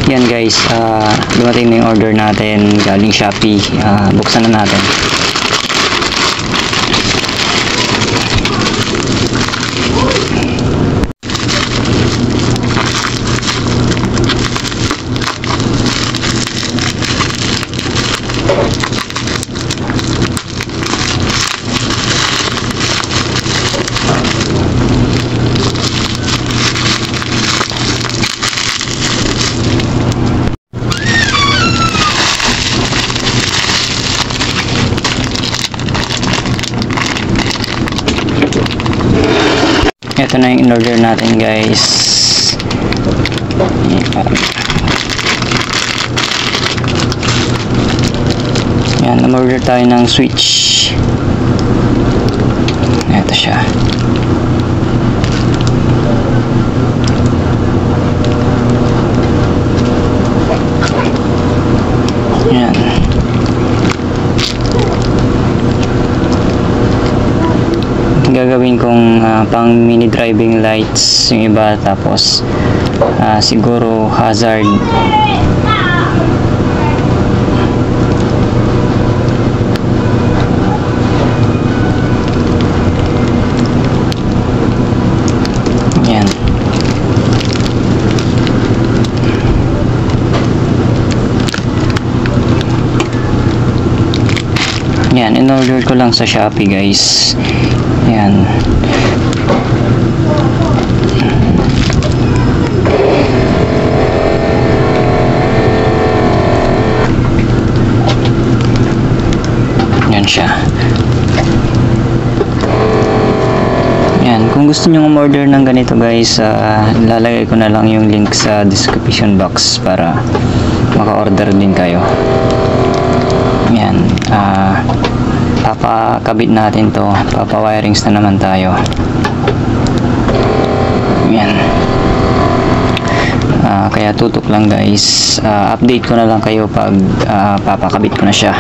Yan guys, dumating na yung order natin galing Shopee. Buksan na natin. Ito na yung in-order natin guys. Yan, na-order tayo ng switch. Ito siya. Yan. Gagawin kong pang mini driving lights yung iba, tapos siguro hazard. Yan. Yan, in-order ko lang sa Shopee guys. Yan. Yan siya. Yan, kung gusto niyo umorder ng ganito guys, lalagay ko na lang yung link sa description box para maka-order din kayo. Yan, papakabit natin to, papa-wirings na naman tayo. Yan. Kaya tutok lang guys. Update ko na lang kayo pag papakabit ko na siya.